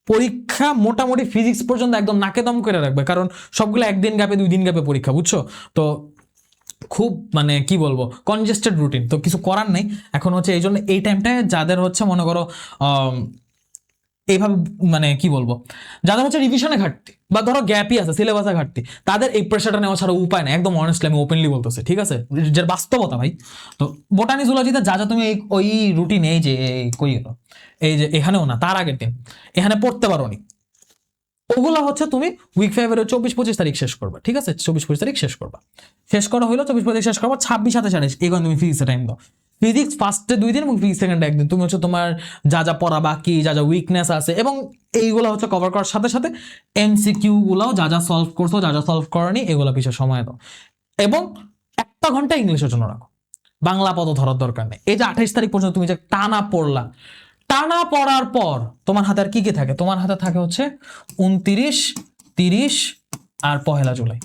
পরীক্ষা মোটামুটি ফিজিক্স পর্যন্ত একদম নাকে দম করে রাখবে, কারণ সবগুলো 1 দিন গ্যাপে 2 দিন গ্যাপে পরীক্ষা, বুঝছো? তো খুব মানে কি বলবো কনজেস্টেড রুটিন, তো কিছু করার নেই এখন হচ্ছে। এই জন্য এই টাইমটায় যাদের হচ্ছে মনে করো এইভাবে মানে কি বলবো যাদের হচ্ছে রিভিশনে ঘাটতি বা ধরো গ্যাপই আছে, সিলেবাসে ঘাটতি, তাদের এই প্রেশারটা নেওয়া ছাড়া উপায় নেই। একদম অনেস্টলি আমি ওপেনলি বলতেছি, ঠিক আছে? যে বাস্তবতা ভাই। তো বোটানি জুলজিতে যা তুমি ওই রুটিনে এই যে কই গেল, এই যে এখানেও না, তার আগের দিন এখানে পড়তে পারো নি, ওগুলো হচ্ছে তুমি উইক 5 এর 24-25 তারিখ শেষ করবা, ঠিক আছে? 24-25 তারিখ শেষ করা হইলো, 24-25 শেষ করবা, 26-27 এগুলো তুমি ফিজিক্সে টাইম দাও। ফিজিক্স ফার্স্টে 2 দিন এবং ফিজিক্স সেকেন্ডে 1 দিন। তুমি হচ্ছে তোমার যা পড়া বাকি, যা উইকনেস আছে এবং এইগুলো হচ্ছে কভার করার সাথে সাথে এমসিকিউ গুলাও যা সলভ করছো, যা সলভ করনি এগুলো কিছু সময় দাও, এবং 1 ঘন্টা ইংলিশের জন্য রাখো। বাংলা পদ ধরার দরকার নেই। এই যে 28 তারিখ পর্যন্ত তুমি যে টানা পড়ার পর তোমার হাতে আর কি থাকে? তোমার হাতে থাকে হচ্ছে 29, 30 আর 1 জুলাই।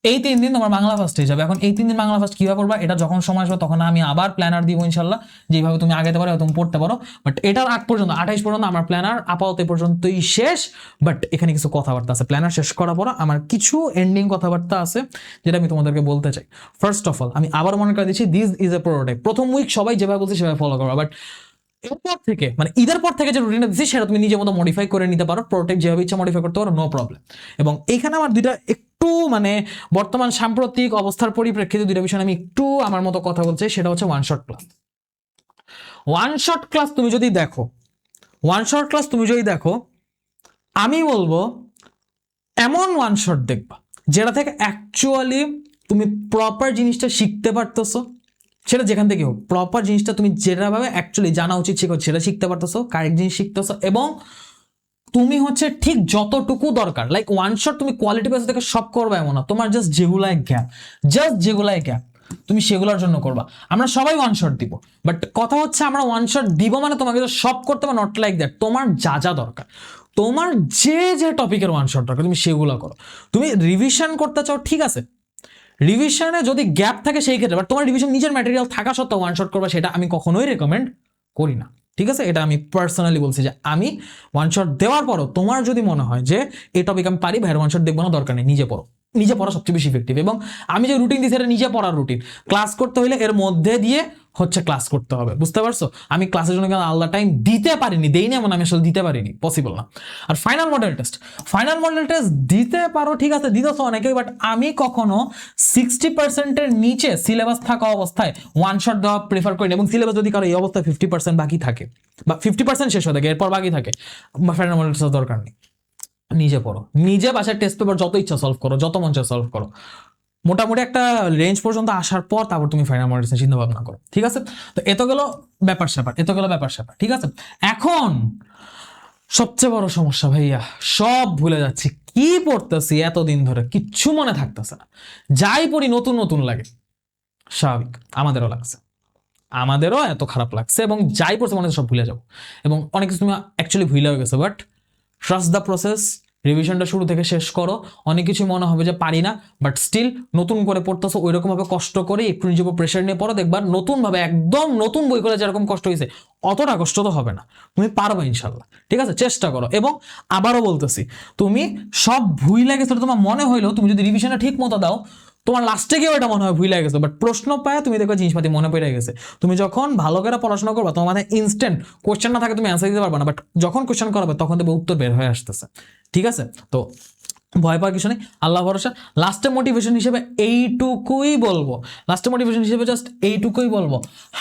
এই 3 দিন তোমার বাংলা ফার্স্ট হয়ে যাবে। এখন এই 3 দিন বাংলা ফার্স্ট কিভাবে পড়বা, এটা যখন সময় আসবে তখন আমি আবার প্ল্যানার দিব ইনশাল্লাহ, যেভাবে তুমি আগাতে পারো তুমি পড়তে পারো। বাট এটার আগ পর্যন্ত 28 পর্যন্ত আমার প্ল্যানার আপাতত পর্যন্তই শেষ। বাট এখানে কিছু কথাবার্তা আছে, প্ল্যানার শেষ করার পর আমার কিছু এন্ডিং কথাবার্তা আছে যেটা আমি তোমাদেরকে বলতে চাই। ফার্স্ট অফ অল আমি আবার মনে করে দিচ্ছি, দিস ইজ এ প্রোটোটাইপ। প্রথম উইক সবাই যেভাবে বলছি সেভাবে ফলো করো, বাট এরপর থেকে মানে ঈদের পর থেকে যে রুটিনটা দিচ্ছি সেটা তুমি নিজের মতো মডিফাই করে নিতে পারো, প্রোটেক্ট যেভাবে ইচ্ছা মডিফাই করতে পারো, নো প্রবলেম। এবং এইখানে আমার দুইটা একটু মানে বর্তমান সাম্প্রতিক অবস্থার পরিপ্রেক্ষিতে দুইটা বিষয় আমি একটু আমার মতো কথা বলছি, সেটা হচ্ছে one shot class. One shot class তুমি যদি দেখো, ওয়ান শট ক্লাস তুমি যদি দেখো, আমি বলবো এমন ওয়ান শট দেখবা যেটা থেকে অ্যাকচুয়ালি তুমি প্রপার জিনিসটা শিখতে পারতেছো, সেটা যেখান থেকে হোক, প্রপার জিনিসটা তুমি যেটাভাবে অ্যাকচুয়ালি জানা উচিত ছিল সেটা শিখতে পারতেছো, কারেক্ট জিনিস শিখতেছো, এবং তুমি হচ্ছে ঠিক যতটুকু দরকার, লাইক ওয়ান শট তুমি কোয়ালিটি বেস থেকে সব করবে এমন না, তোমার জাস্ট যেগুলাই গ্যাপ তুমি সেগুলোর জন্য করবা। আমরা সবাই ওয়ান শট দিব, বাট কথা হচ্ছে আমরা ওয়ান শট দিব মানে তোমাকে তো সব করতে হবে, নট লাইক দ্যাট। তোমার যা যা দরকার, তোমার যে যে টপিকের ওয়ান শট দরকার তুমি সেগুলো করো। তুমি রিভিশন করতে চাও, ঠিক আছে, রিভিশনে যদি গ্যাপ থাকে সেই ক্ষেত্রে, বাট তোমার রিভিশন নিজের ম্যাটেরিয়াল থাকা সত্ত্বেও ওয়ান শট করবা, সেটা আমি কখনোই রেকমেন্ড করি না, ঠিক আছে। এটা আমি পার্সোনালি বলছি যে আমি ওয়ান শট দেওয়ার পরও তোমার যদি মনে হয় যে এই টপিক আমি পারি, ভাইয়ের ওয়ান শট দেখবো না, দরকার নেই, নিজে পড়া সবচেয়ে বেশি ইফেক্টিভ। এবং আমি যে রুটিন দিচ্ছি এটা নিজে পড়ার রুটিন, ক্লাস করতে হলে এর মধ্যে দিয়ে হচ্ছে ক্লাস করতে হবে, বুঝতে পারছো? আমি ক্লাসের জন্য আলাদা টাইম দিতে পারিনি, দেইনি এমন আমি আসলে দিতে পারিনি, পসিবল না। আর ফাইনাল মডেল টেস্ট দিতে পারো, ঠিক আছে, দিতেছো অনেকেই, বাট আমি কখনো 60%-এর নিচে সিলেবাস থাকা অবস্থায় ওয়ান শট দেওয়া প্রেফার করি না। এবং সিলেবাস যদি কারো এই অবস্থায় 50% বাকি থাকে বা 50% শেষ হয়ে থাকে, এরপর বাকি থাকে, ফাইনাল মডেল টেস্ট দরকার নেই, নিজে পড়ো, নিজে বাসায় টেস্ট পেপার যত ইচ্ছা সলভ করো, যত মন চায় সলভ করো, মোটামুটি একটা রেঞ্জ পর্যন্ত আসার পর তারপর তুমি ফাইনাল মডেল টেস্ট চিন্তা ভাবনা করো, ঠিক আছে। তো এত গেল ব্যাপার স্যাপার, ঠিক আছে। এখন সবচেয়ে বড় সমস্যা ভাইয়া, সব ভুলে যাচ্ছি, কি পড়তেছি এতদিন ধরে কিচ্ছু মনে থাকতেছে না, যাই পড়ি নতুন নতুন লাগে, স্বাভাবিক, আমাদেরও এত খারাপ লাগছে, এবং যাই পড়ছে মনে হচ্ছে সব ভুলে যাবো, এবং অনেক কিছু তুমি অ্যাকচুয়ালি ভুলে হয়ে গেছে, বাট ট্রাস্ট দ্য প্রসেস, রিভিশনটা শুরু থেকে শেষ করো। অনেক কিছু মনে হবে যে পারি না, বাট স্টিল নতুন করে পড়তেছো, ওই রকম ভাবে কষ্ট করে একটু নিজের উপর প্রেশার নিয়ে পড়ো, দেখবা নতুন ভাবে একদম নতুন বই করে যেরকম কষ্ট হয়েছে অতটা কষ্ট তো হবে না, তুমি পারবে ইনশাল্লাহ, ঠিক আছে, চেষ্টা করো। এবং আবারও বলতেছি, তুমি সব ভুলে গেছো তোমার মনে হইলো, তুমি যদি রিভিশনটা ঠিক মতো দাও, তোমার লাস্টে গিয়ে ওটা মনে হয় ভুলে গেছে, বাট প্রশ্ন পায় তুমি দেখবে জিনিসপাতি মনে পড়ে গেছে। তুমি যখন ভালো করে পড়াশোনা করবা, তোমার মাথায় ইনস্ট্যান্ট কোশ্চেন না থাকে তুমি অ্যান্সার দিতে পারবে না, বাট যখন কোশ্চেন করাবে তখন দেখবে উত্তর বের হয়ে আসতেছে, ঠিক আছে। তো ভয় পাওয়ার কিছু নেই, আল্লাহ ভরসা। লাস্টে মোটিভেশন হিসেবে এইটুকুই বলবো, জাস্ট এইটুকুই বলবো,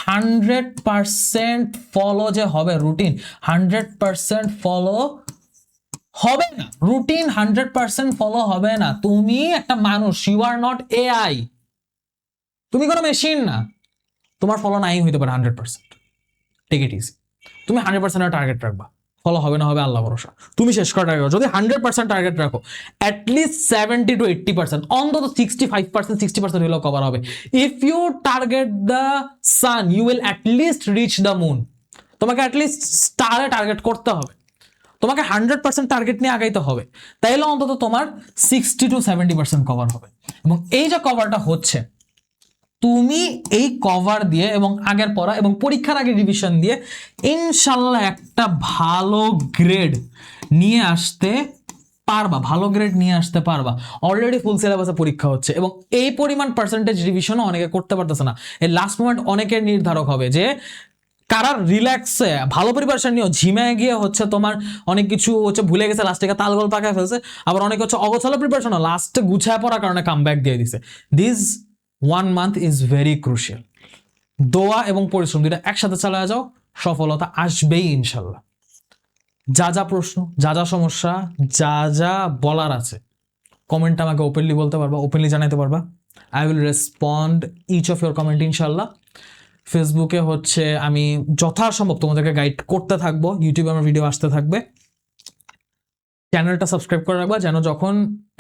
100% ফলো যে হবে রুটিন, 100% ফলো হবে না, রুটিন 100% ফলো হবে না। তুমি একটা মানুষ, ইউ আর নট এআই, তুমি কোনো মেশিন না, তোমার ফলো নাই হইতে পারে 100%, টেক ইট ইজি। তুমি 100% টার্গেট রাখবা, ফলো হবে না হবে আল্লাহ ভরসা, তুমি শেষ করা টার্গেট। যদি 100% টার্গেট রাখো, অ্যাটলিস্ট 70-80%, অন্তত 65%-60% হলেও কভার হবে। If you target the sun, you will at least reach the moon. তোমাকে অ্যাটলিস্ট স্টারে টার্গেট করতে হবে, তোমাকে 100% টার্গেট নিয়ে আগাইতে হবে, তাইলে অন্তত তোমার 60-70% কভার হবে। এবং এই যে কভারটা হচ্ছে, তুমি এই কভার দিয়ে এবং আগের পড়া এবং পরীক্ষার আগে রিভিশন দিয়ে ইনশাল্লাহ একটা ভালো গ্রেড নিয়ে আসতে পারবা, অলরেডি ফুল সিলেবাসে পরীক্ষা হচ্ছে, এবং এই পরিমাণ পার্সেন্টেজ রিভিশনও অনেকে করতে পারতেছে না। এই লাস্ট মোমেন্ট অনেকের নির্ধারক হবে যে কারা রিল্যাক্সে ভালো প্রিপারেশন নিয়েও ঝিমায় গিয়ে হচ্ছে তোমার অনেক কিছু হচ্ছে ভুলে গেছে, লাস্টে তালগোল পাকায় ফেলছে, আবার অনেকে হচ্ছে অগোছালো প্রিপারেশন লাস্টে গুছায় পড়ার কারণে কামব্যাক দিয়ে দিছে। This 1 month is very crucial. দোয়া এবং পরিশ্রম দুইটা একসাথে চালায় যাও, সফলতা আসবেই ইনশাল্লাহ। যা যা প্রশ্ন, যা যা সমস্যা, যা যা বলার আছে কমেন্ট আমাকে ওপেনলি বলতে পারবা, ওপেনলি জানাইতে পারবা। I will respond each of your comment ইনশাল্লাহ। ফেসবুকে হচ্ছে আমি যথাসম্ভব তোমাদেরকে গাইড করতে থাকবো, ইউটিউবে আমার ভিডিও আসতে থাকবে। চ্যানেলটা সাবস্ক্রাইব করে রাখবা, যেন যখন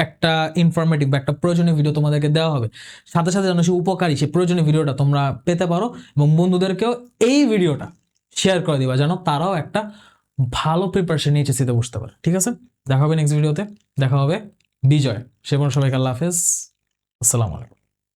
একটা ইনফরমেটিভ বা একটা প্রয়োজনীয় ভিডিও তোমাদেরকে দেওয়া হবে, সাথে সাথে যেন সে উপকারী, সেই প্রয়োজনীয় ভিডিওটা তোমরা পেতে পারো, এবং বন্ধুদেরকেও এই ভিডিওটা শেয়ার করে দিবা, যেন তারাও একটা ভালো প্রিপারেশন নিয়ে HSC-তে বসতে পারে, ঠিক আছে। দেখা হবে নেক্সট ভিডিওতে, দেখা হবে বিজয়। সে সবাইকে আল্লাহ হাফেজ, আসসালামু আলাইকুম।